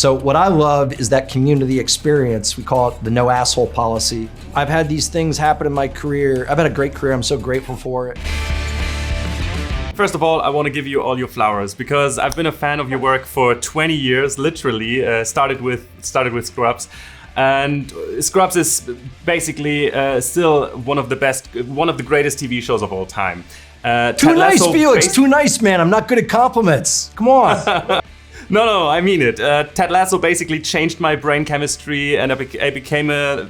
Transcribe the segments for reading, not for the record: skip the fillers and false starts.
So what I love is that community experience. We call it the no asshole policy. I've had these things happen in my career. I've had a great career. I'm so grateful for it. First of all, I want to give you all your flowers because I've been a fan of your work for 20 years, literally. Started with Scrubs. And Scrubs is basically still one of the greatest TV shows of all time. Too nice, Felix. Too nice, man. I'm not good at compliments. Come on. No, I mean it. Ted Lasso basically changed my brain chemistry, and I became a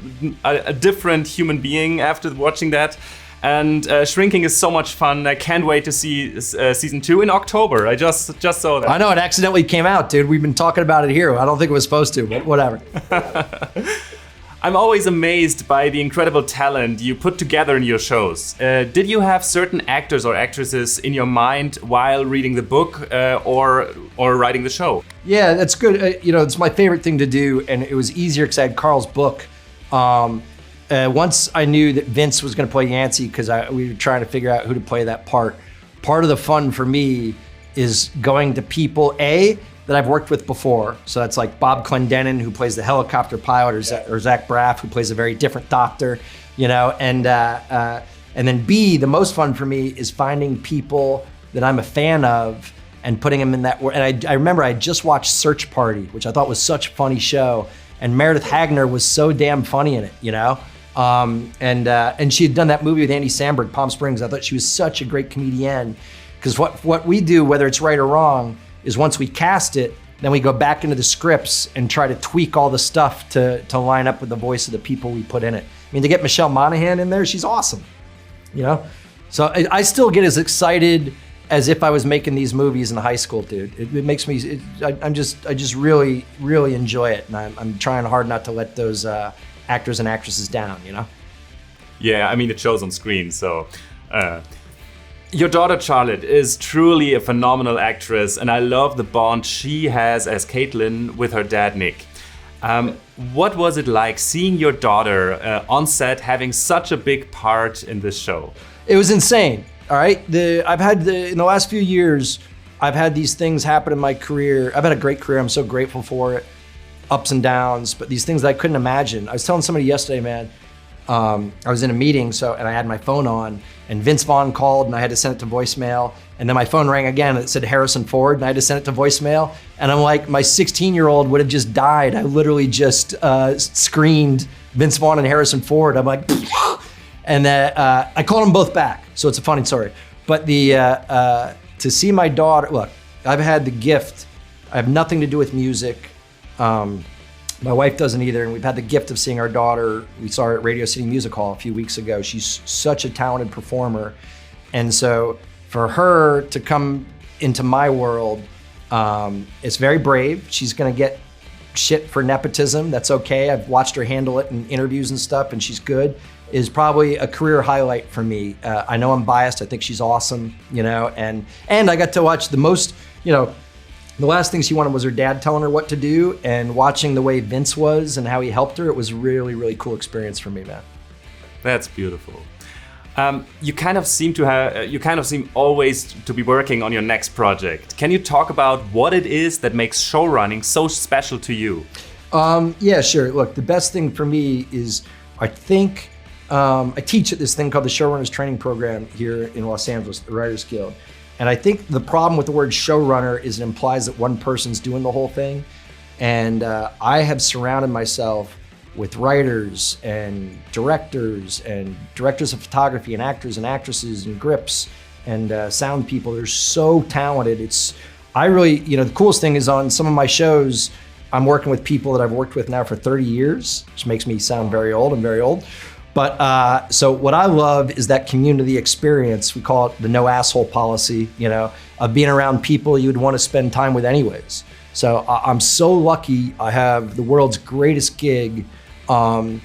different human being after watching that. And Shrinking is so much fun. I can't wait to see season 2 in October. I just saw that. I know, it accidentally came out, dude. We've been talking about it here. I don't think it was supposed to, but whatever. I'm always amazed by the incredible talent you put together in your shows. Did you have certain actors or actresses in your mind while reading the book or writing the show? Yeah, that's good. It's my favorite thing to do, and it was easier because I had Carl's book. Once I knew that Vince was going to play Yancey, because we were trying to figure out who to play that part. Part of the fun for me is going to people, that I've worked with before. So that's like Bob Clendenin, who plays the helicopter pilot, or Zach Braff, who plays a very different doctor, and then B, the most fun for me is finding people that I'm a fan of and putting them in that world. And I remember I just watched Search Party, which I thought was such a funny show. And Meredith Hagner was so damn funny in it, and she had done that movie with Andy Samberg, Palm Springs. I thought she was such a great comedian, because what we do, whether it's right or wrong, is once we cast it, then we go back into the scripts and try to tweak all the stuff to line up with the voice of the people we put in it. I mean, to get Michelle Monaghan in there, she's awesome, So I still get as excited as if I was making these movies in high school, dude. It makes me, I just really, really enjoy it. And I'm trying hard not to let those actors and actresses down, Yeah, I mean, it shows on screen, so. Your daughter Charlotte is truly a phenomenal actress, and I love the bond she has as Caitlin with her dad, Nick. What was it like seeing your daughter on set having such a big part in this show? It was insane. All right, in the last few years, I've had these things happen in my career. I've had a great career. I'm so grateful for it. Ups and downs, but these things that I couldn't imagine. I was telling somebody yesterday, man, I was in a meeting, and I had my phone on, and Vince Vaughn called, and I had to send it to voicemail. And then my phone rang again, and it said Harrison Ford, and I had to send it to voicemail. And I'm like, my 16-year-old would have just died. I literally just screened Vince Vaughn and Harrison Ford. I'm like, and I called them both back. So it's a funny story. But to see my daughter, look, I've had the gift. I have nothing to do with music. My wife doesn't either, and we've had the gift of seeing our daughter. We saw her at Radio City Music Hall a few weeks ago. She's such a talented performer. And so for her to come into my world, it's very brave. She's gonna get shit for nepotism. That's okay. I've watched her handle it in interviews and stuff, and she's good. Is probably a career highlight for me. I know I'm biased. I think she's awesome, and I got to watch the most, the last thing she wanted was her dad telling her what to do, and watching the way Vince was and how he helped her. It was really, really cool experience for me, man. That's beautiful. You kind of seem always to be working on your next project. Can you talk about what it is that makes showrunning so special to you? Yeah, sure. Look, the best thing for me is I teach at this thing called the Showrunners Training Program here in Los Angeles, the Writers Guild. And I think the problem with the word showrunner is it implies that one person's doing the whole thing. And I have surrounded myself with writers and directors of photography and actors and actresses and grips and sound people. They're so talented. The coolest thing is on some of my shows, I'm working with people that I've worked with now for 30 years, which makes me sound very old. I'm very old. But so what I love is that community experience. We call it the no asshole policy, of being around people you'd want to spend time with anyways. So I'm so lucky. I have the world's greatest gig, and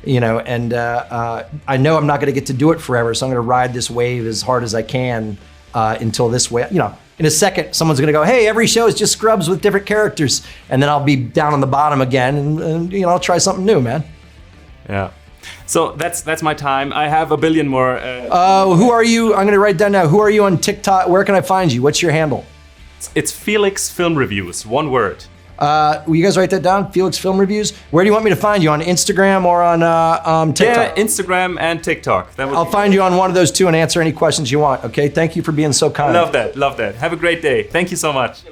I know I'm not going to get to do it forever. So I'm going to ride this wave as hard as I can until this way, in a second, someone's going to go, hey, every show is just Scrubs with different characters. And then I'll be down on the bottom again and I'll try something new, man. Yeah. So that's my time. I have a billion more. Who are you? I'm going to write down now. Who are you on TikTok? Where can I find you? What's your handle? It's Felix Film Reviews. One word. Will you guys write that down? Felix Film Reviews. Where do you want me to find you? On Instagram or on TikTok? Yeah, Instagram and TikTok. I'll find you on one of those two and answer any questions you want. Okay. Thank you for being so kind. Love that. Love that. Have a great day. Thank you so much.